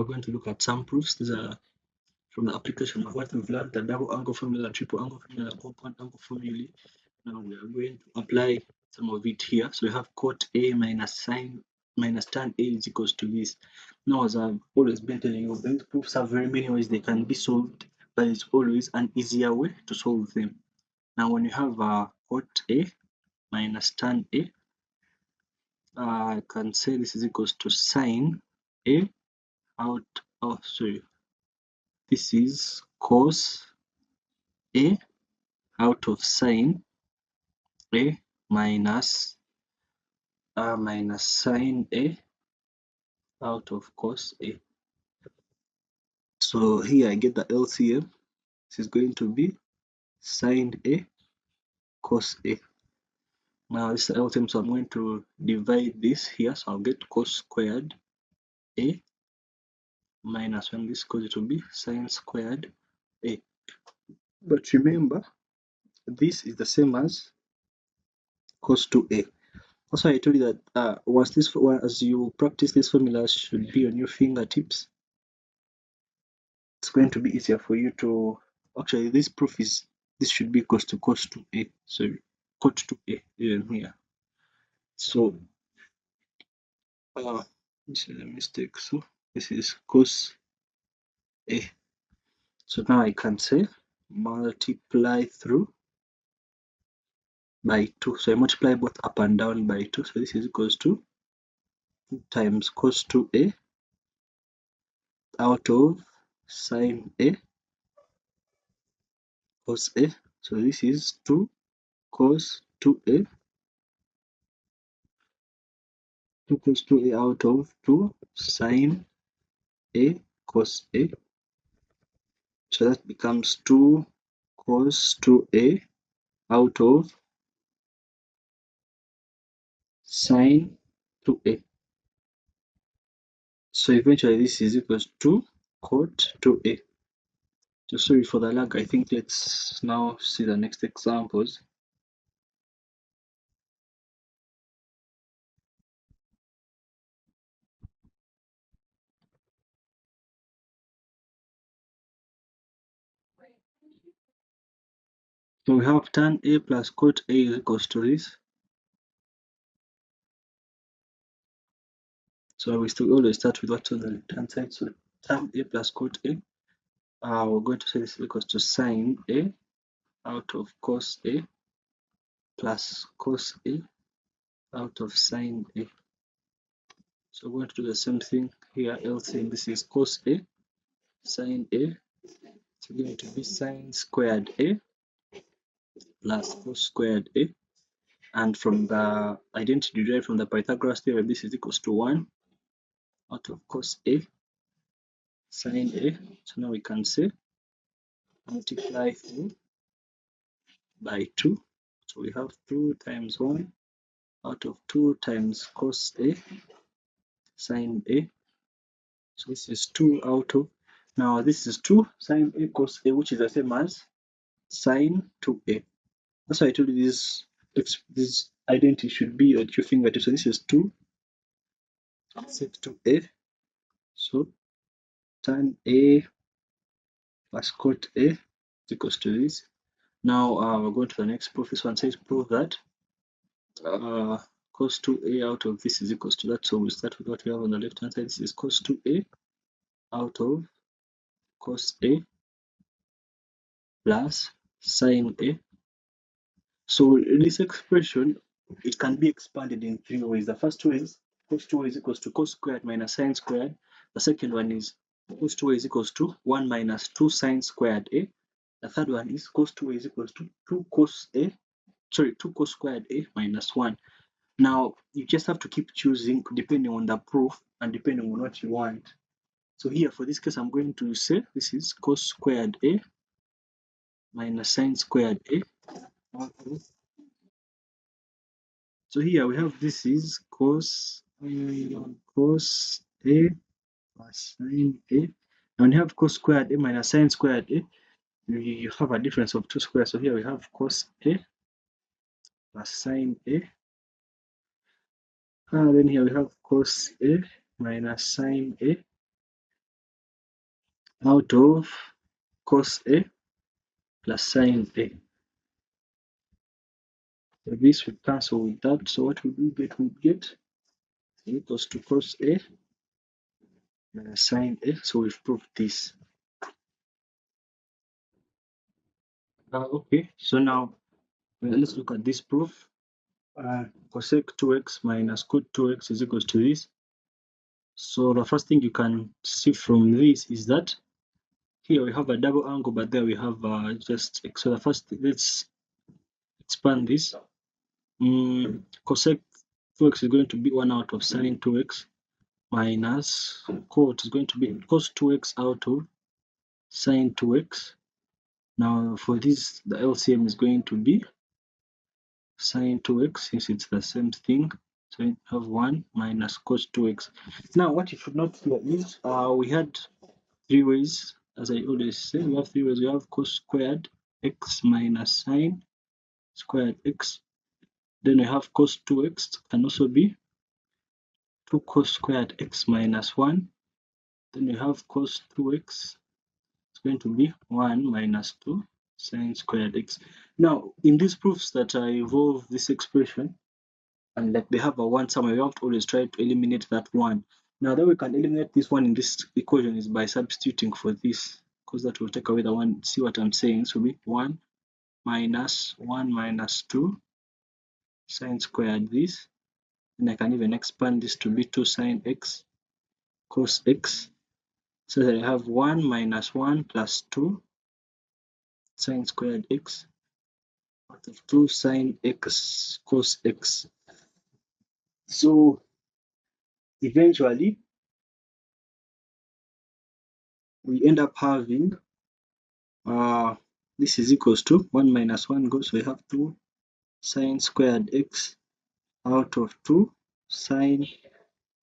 we're going to look at some proofs. These are from the application of what we've learned, the double angle formula, triple angle formula, compound angle formulae. Now we are going to apply some of it here. So we have cot A minus sine minus tan A is equals to this. Now, as I've always been telling you, these proofs have very many ways they can be solved, but it's always an easier way to solve them. Now, when you have cot A minus tan A, I can say this is equals to sine A out of, sorry, this is cos A out of sine A minus sine A out of cos A. So here I get the LCM. This is going to be sine A cos A. Now this is the LCM, so I'm going to divide this here. So I'll get cos squared A minus 1. This goes to be sine squared A. But remember, this is the same as cos 2A. Also, I told you that as you practice these formulas should be on your fingertips, it's going to be easier for you to actually this should be equals to cos 2A. So cot 2A even here. So this is a mistake. So this is cos A. So now I can say multiply through by 2. So I multiply both up and down by 2. So this is equals to 2 times cos 2A out of sine A cos A. So this is 2 cos 2A 2 cos 2A out of 2 sine A cos A. So that becomes 2 cos 2A out of sine 2A. So eventually this is equals to cot 2A. So sorry for the lag. I think let's now see the next examples. So we have tan A plus cot A is equals to this. So we still always start with what's on the left hand side. So tan A plus cot A. We're going to say this is equals to sine A out of cos A plus cos A out of sine A. So we're going to do the same thing here. LCM, this is cos A sine A. It's going to be sine squared A plus cos squared A. And from the identity derived from the Pythagoras theorem, this is equals to 1 out of cos A sine A. So now we can say multiply through by 2. So we have 2 times 1 out of 2 times cos A sine A. So this is 2 out of, now this is 2 sine A cos A, which is the same as sine 2A. That's why I told you this identity should be at your fingertips. So this is 2 sec 2A. So tan A plus cot A is equals to this. Now we're going to the next proof. This one says prove that cos 2A out of this is equals to that. So we'll start with what we have on the left hand side. This is cos 2A out of cos A plus sine A. So this expression, it can be expanded in 3 ways. The first way is cos 2A is equals to cos squared minus sine squared. The second one is cos 2A is equals to 1 minus 2 sine squared A. The third one is cos 2A is equals to 2 cos squared A minus 1. Now you just have to keep choosing depending on the proof and depending on what you want. So here for this case, I'm going to say this is cos squared A minus sine squared A. So here we have this is cos A plus sine A. And when you have cos squared A minus sine squared A, you have a difference of 2 squares. So here we have cos A plus sine A. And then here we have cos A minus sine A. out of cos A plus sine A. So this will cancel with that. So what would we get? We get equals to cos A minus sine A. So we've proved this. Okay, so now let's look at this proof. Cosec 2x minus cot 2x is equals to this. So the first thing you can see from this is that here we have a double angle, but there we have just x. So the first, let's expand this. Cosec 2x is going to be 1 out of sine 2x minus cot is going to be cos 2x out of sine 2x. Now for this, the LCM is going to be sine 2x since it's the same thing. So we have 1 minus cos 2x. Now what you should note here is we had three ways, as I always say, we have three ways. We have cos squared x minus sine squared x. Then we have cos 2x, can also be 2 cos squared x minus 1. Then we have cos 2x, it's going to be 1 minus 2 sine squared x. Now, in these proofs that involve this expression, and like they have a 1 somewhere, we have to always try to eliminate that 1. Now, that we can eliminate this 1 in this equation is by substituting for this, because that will take away the 1. See what I'm saying? So, be 1 minus 1 minus 2 sine squared this. And I can even expand this to be 2 sine x cos x. So that I have 1 minus 1 plus 2 sine squared x out of 2 sine x cos x. So eventually we end up having this is equals to 1 minus 1 goes, so we have 2 sine squared x out of 2 sine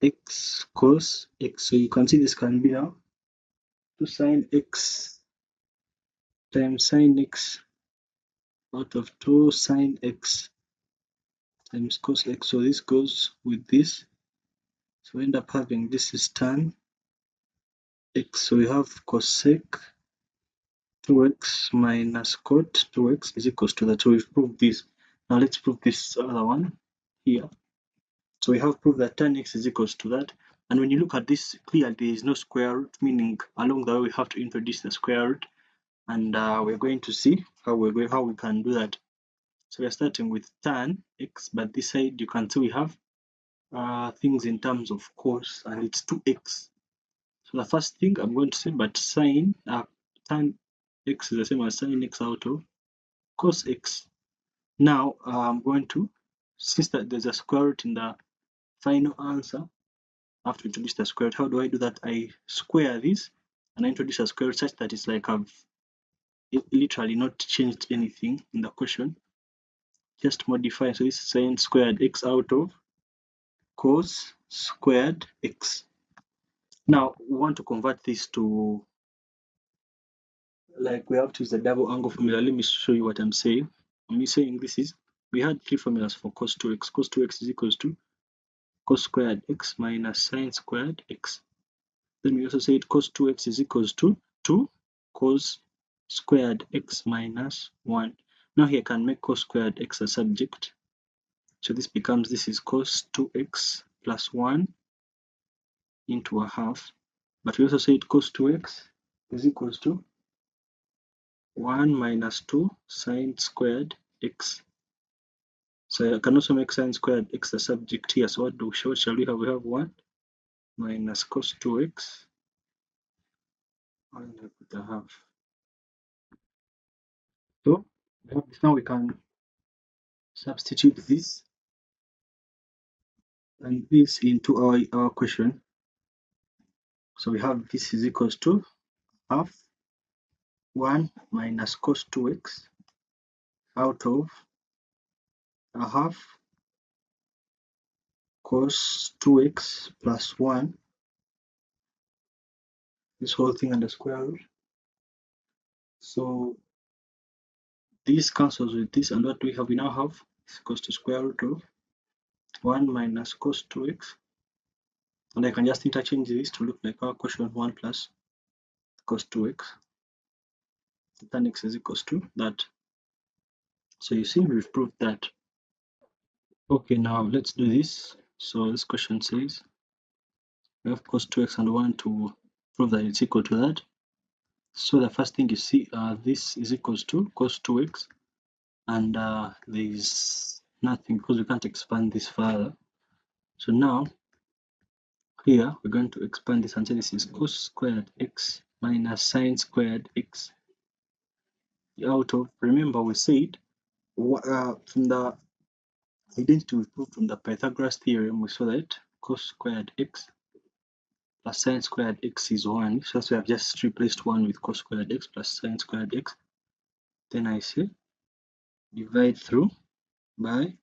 x cos x. So you can see this can be now 2 sine x times sine x out of 2 sine x times cos x. So this goes with this. So we end up having this is tan x. So we have cosec 2x minus cot 2x is equals to that. So we've proved this. Now let's prove this other one here. So we have proved that tan x is equals to that. And when you look at this, clearly there is no square root, meaning along the way we have to introduce the square root. And we're going to see how we can do that. So we're starting with tan x, but this side you can see we have things in terms of cos, and it's 2x. So the first thing I'm going to say, but sine tan x is the same as sine x out of cos x. Now I'm going to, since that there's a square root in the final answer, I have to introduce the square root. How do I do that? I square this and I introduce a square root such that it's like I've literally not changed anything in the question, just modify. So this is sine squared x out of cos squared x. Now we want to convert this to, like, we have to use the double angle formula. Let me show you what I'm saying. I'm saying this is, we had three formulas for cos 2x. Cos 2x is equals to cos squared x minus sine squared x. Then we also said cos 2x is equals to 2 cos squared x minus 1. Now here I can make cos squared x a subject. So this becomes, this is cos 2x plus 1 into a half. But we also said cos 2x is equals to 1 minus 2 sine squared x. So I can also make sine squared x the subject here. So what shall we have? We have 1 minus cos 2x and with a half. So now we can substitute this and this into our question. So we have this is equals to half 1 minus cos 2x out of a half cos 2x plus 1, this whole thing under square root. So this cancels with this, and what do we have? We now have is equals to square root of 1 minus cos 2x, and I can just interchange this to look like our question 1 plus equals 2x. Tan x is equals to that. So you see, we've proved that. Okay, now let's do this. So this question says we have cos 2x and we want to prove that it's equal to that. So the first thing you see, this is equals to cos 2x, and there is nothing because we can't expand this further. So now here we're going to expand this and say this is cos squared x minus sine squared x out of, remember we said from the identity we proved from the Pythagoras theorem, we saw that cos squared x plus sine squared x is 1. So we have just replaced 1 with cos squared x plus sine squared x. Then I say divide through by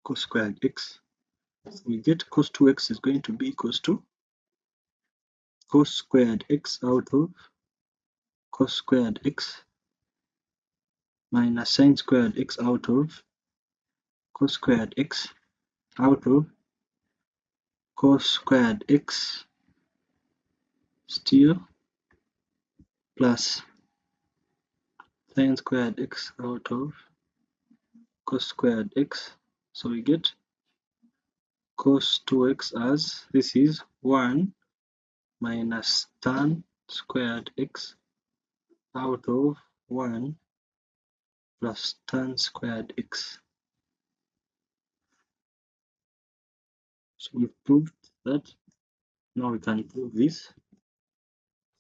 cos squared x. So we get cos 2x is going to be equals to cos squared x out of cos squared x minus sine squared x out of cos squared x out of cos squared x still plus sine squared x out of cos squared x. So we get cos 2x as this is 1 minus tan squared x out of 1 plus tan squared x. So we've proved that. Now we can prove this.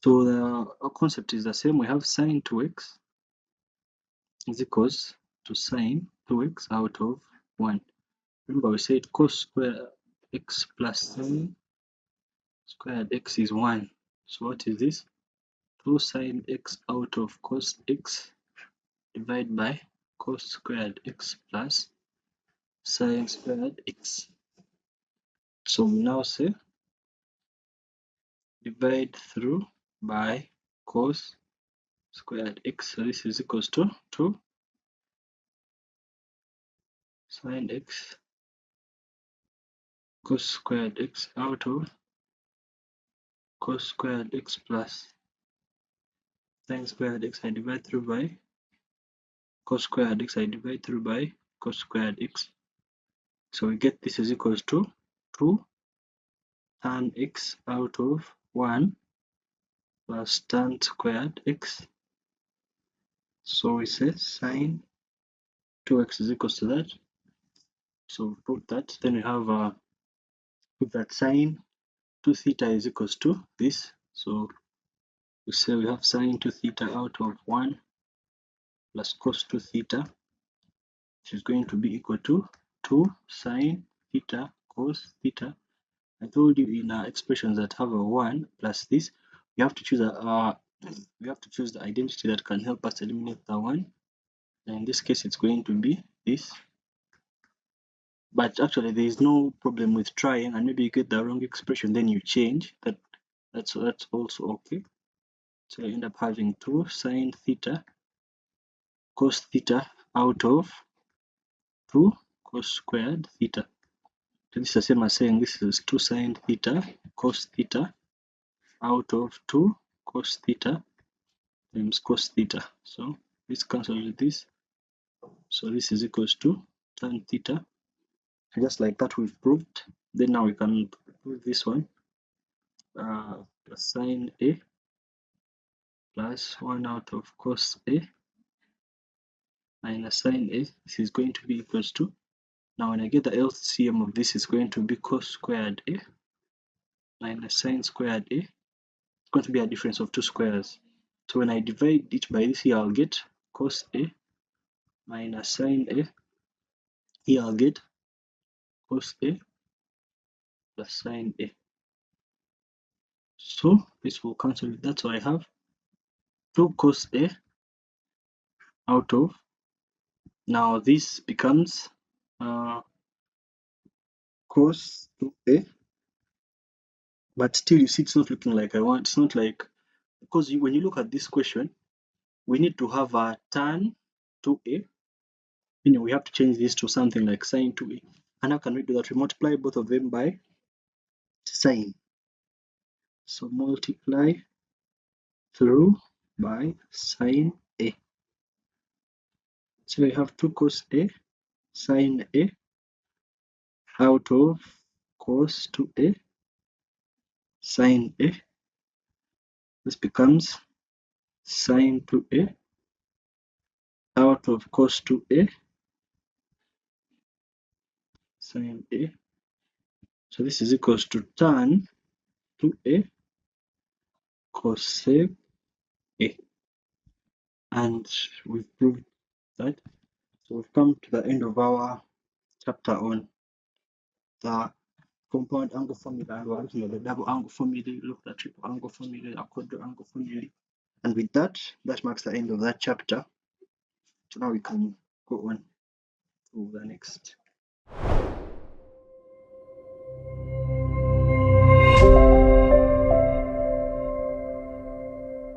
So the concept is the same. We have sine 2x is equals to sine 2x out of 1. Remember we said cos square x plus sine squared x is 1. So what is this? 2 sine x out of cos x divided by cos squared x plus sine squared x. So we now say divide through by cos squared x. So this is equals to 2 sine x cos squared x out of cos squared x plus sine squared x. I divide through by cos squared x. I divide through by cos squared x. So we get this is equals to 2 tan x out of 1 plus tan squared x. So we say sine 2x is equals to that. So we put that. Then we have put that sine 2 theta is equals to this. So we say we have sine 2 theta out of 1 plus cos 2 theta, which is going to be equal to 2 sine theta cos theta. I told you in expressions that have a 1 plus this, we have to choose the identity that can help us eliminate the 1. And in this case, it's going to be this. But actually, there is no problem with trying, and maybe you get the wrong expression, then you change. That's also okay. So you end up having 2 sine theta cos theta out of 2 cos squared theta. So this is the same as saying this is 2 sine theta cos theta out of 2 cos theta times cos theta. So this cancels with this. So this is equals to tan theta. Just like that we've proved. Then now we can prove this one. Plus sine A plus 1 out of cos A minus sine A. This is going to be equals to, now when I get the LCM of this, is going to be cos squared A minus sine squared A. It's going to be a difference of 2 squares. So when I divide it by this here, I'll get cos A minus sine A. Here I'll get cos A plus sine A. So this will cancel with that. So I have 2 cos A out of, now this becomes cos 2A, but still you see it's not looking like I want. It's not like, because when you look at this question, we need to have a tan 2A, meaning we have to change this to something like sine 2A. And how can we do that? We multiply both of them by sine. So multiply through by sine A. So we have 2 cos A sine A out of cos 2A sine A. This becomes sine 2A out of cos 2A sine A. So this is equals to tan 2A cosec A. And we've proved that. So we've come to the end of our chapter on the compound angle formula, and we're looking at the double angle formula, looked at triple angle formula, a quadrangle angle formula. And with that, that marks the end of that chapter. So now we can go on to the next.